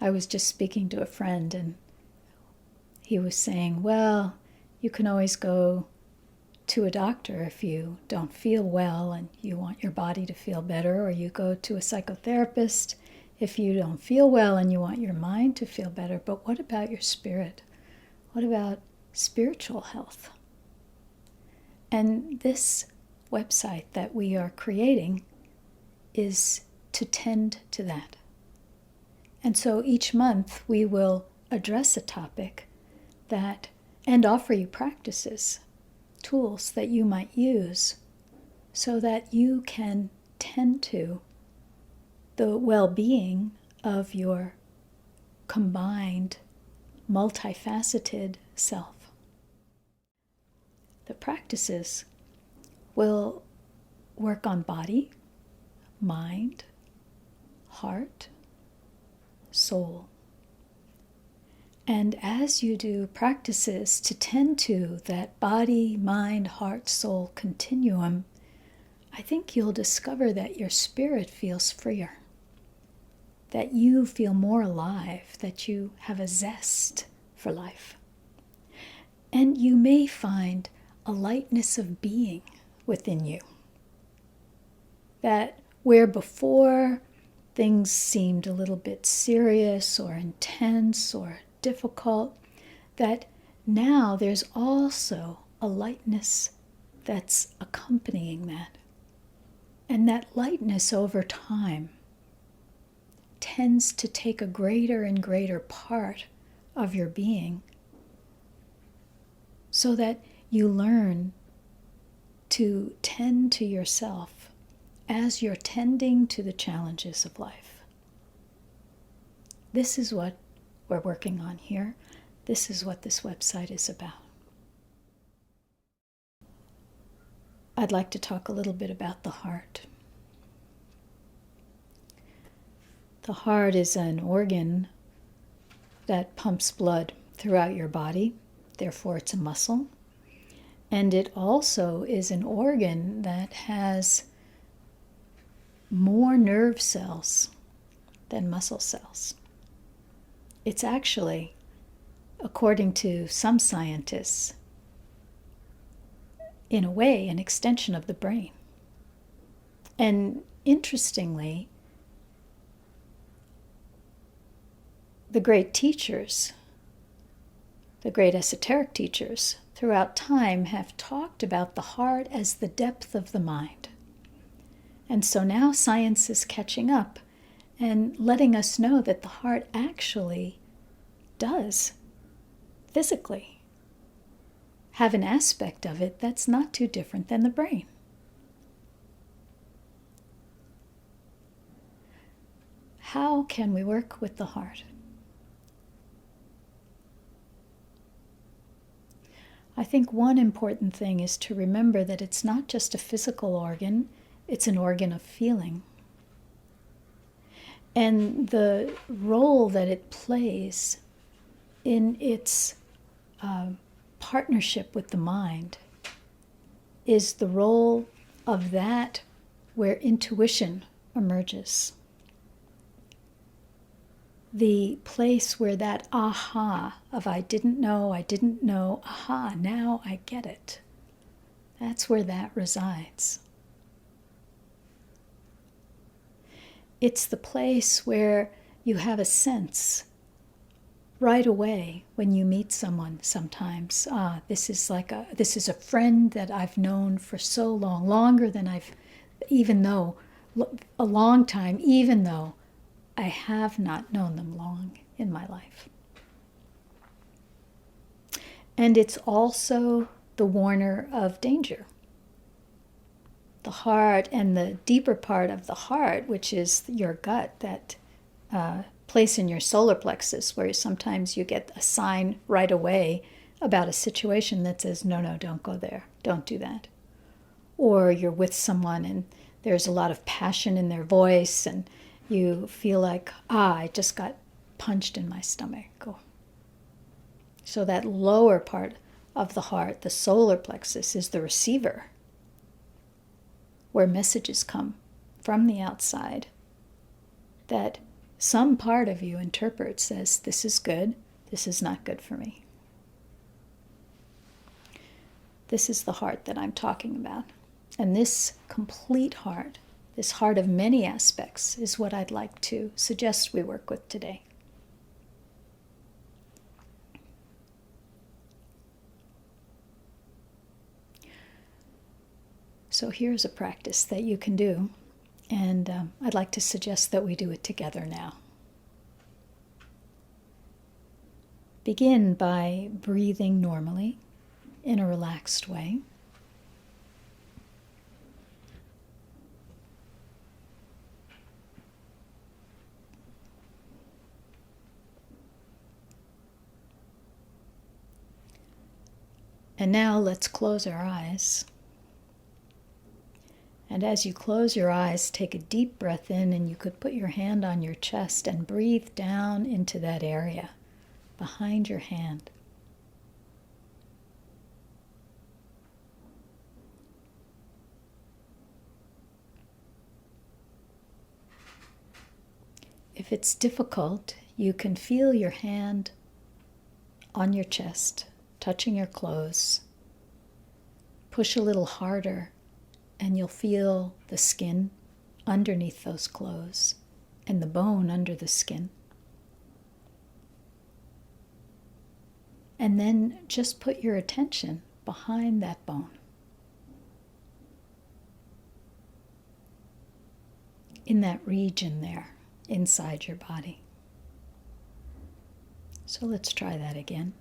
I was just speaking to a friend, and he was saying, well, you can always go to a doctor if you don't feel well and you want your body to feel better, or you go to a psychotherapist if you don't feel well and you want your mind to feel better. But what about your spirit? What about spiritual health? And this website that we are creating is to tend to that. And so each month we will address a topic that, and offer you practices, tools that you might use so that you can tend to the well-being of your combined, multifaceted self. The practices will work on body, mind, heart, soul. And as you do practices to tend to that body, mind, heart, soul continuum, I think you'll discover that your spirit feels freer, that you feel more alive, that you have a zest for life. And you may find a lightness of being within you, that where before things seemed a little bit serious or intense or difficult, that now there's also a lightness that's accompanying that. And that lightness over time tends to take a greater and greater part of your being, so that you learn to tend to yourself as you're tending to the challenges of life. This is what we're working on here. This is what this website is about. I'd like to talk a little bit about the heart. The heart is an organ that pumps blood throughout your body, therefore it's a muscle. And it also is an organ that has more nerve cells than muscle cells. It's actually, according to some scientists, in a way, an extension of the brain. And interestingly, the great teachers, the great esoteric teachers throughout time have talked about the heart as the depth of the mind. And so now science is catching up and letting us know that the heart actually does physically have an aspect of it that's not too different than the brain. How can we work with the heart? I think one important thing is to remember that it's not just a physical organ, it's an organ of feeling. And the role that it plays in its partnership with the mind is the role of that where intuition emerges. The place where that aha of I didn't know, aha, now I get it. That's where that resides. It's the place where you have a sense right away when you meet someone sometimes. This is a friend that I've known for so long, longer than a long time, even though I have not known them long in my life. And it's also the warner of danger. The heart and the deeper part of the heart, which is your gut, that place in your solar plexus where sometimes you get a sign right away about a situation that says, no, don't go there, don't do that. Or you're with someone and there's a lot of passion in their voice and you feel like, I just got punched in my stomach. So that lower part of the heart, the solar plexus, is the receiver, where messages come from the outside that some part of you interprets as this is good, this is not good for me. This is the heart that I'm talking about. And this complete heart, this heart of many aspects, is what I'd like to suggest we work with today. So here's a practice that you can do, and I'd like to suggest that we do it together now. Begin by breathing normally in a relaxed way. And now let's close our eyes. And as you close your eyes, take a deep breath in, and you could put your hand on your chest and breathe down into that area behind your hand. If it's difficult, you can feel your hand on your chest, touching your clothes. Push a little harder, and you'll feel the skin underneath those clothes and the bone under the skin. And then just put your attention behind that bone, in that region there, inside your body. So let's try that again.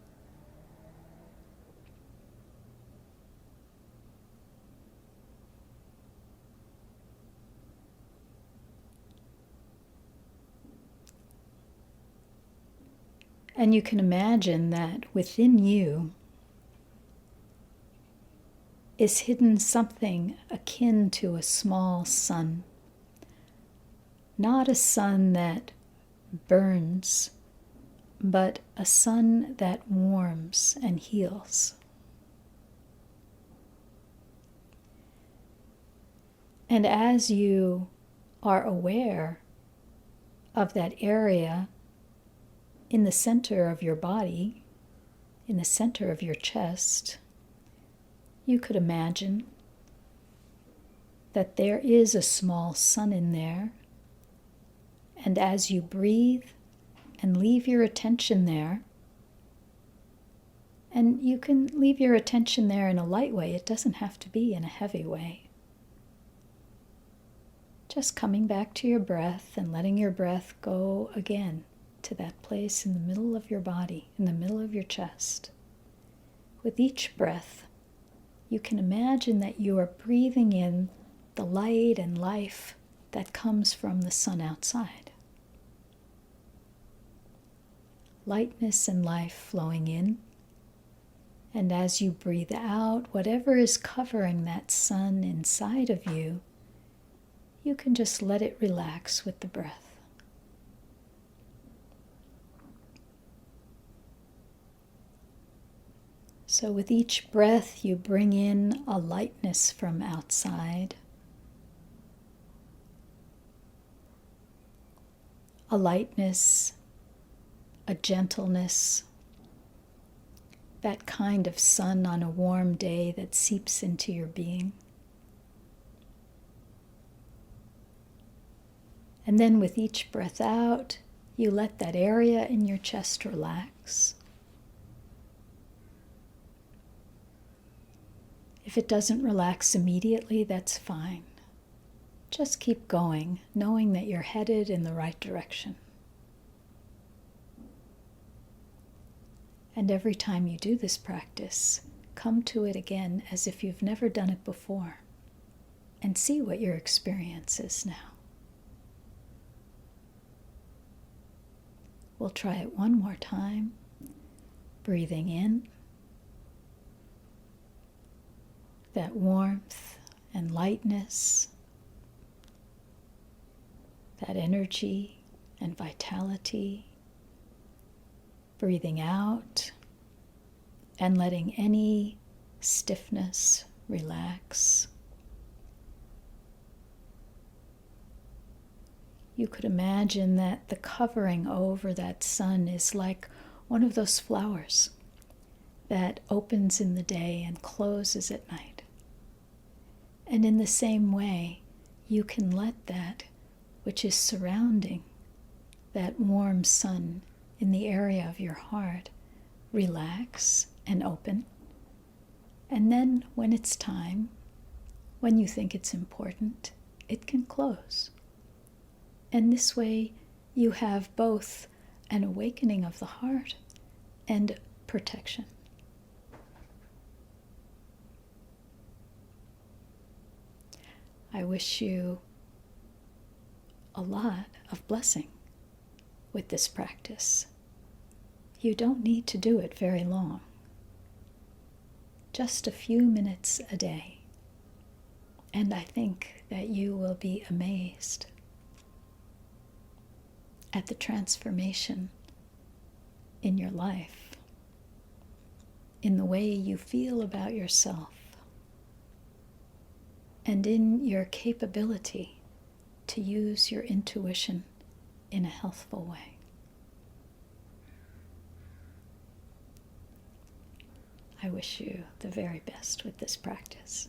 And you can imagine that within you is hidden something akin to a small sun. Not a sun that burns, but a sun that warms and heals. And as you are aware of that area in the center of your body, in the center of your chest, you could imagine that there is a small sun in there. And as you breathe and leave your attention there, and you can leave your attention there in a light way, it doesn't have to be in a heavy way. Just coming back to your breath and letting your breath go again to that place in the middle of your body, in the middle of your chest. With each breath, you can imagine that you are breathing in the light and life that comes from the sun outside. Lightness and life flowing in, and as you breathe out, whatever is covering that sun inside of you, you can just let it relax with the breath. So with each breath, you bring in a lightness from outside, a lightness, a gentleness, that kind of sun on a warm day that seeps into your being. And then with each breath out, you let that area in your chest relax. If it doesn't relax immediately, that's fine. Just keep going, knowing that you're headed in the right direction. And every time you do this practice, come to it again as if you've never done it before, and see what your experience is now. We'll try it one more time, breathing in that warmth and lightness, that energy and vitality. Breathing out and letting any stiffness relax. you could imagine that the covering over that sun is like one of those flowers that opens in the day and closes at night. And in the same way, you can let that which is surrounding that warm sun in the area of your heart relax and open. And then when it's time, when you think it's important, it can close. And this way you have both an awakening of the heart and protection. I wish you a lot of blessing with this practice. You don't need to do it very long. Just a few minutes a day. And I think that you will be amazed at the transformation in your life, in the way you feel about yourself, and in your capability to use your intuition in a healthful way. I wish you the very best with this practice.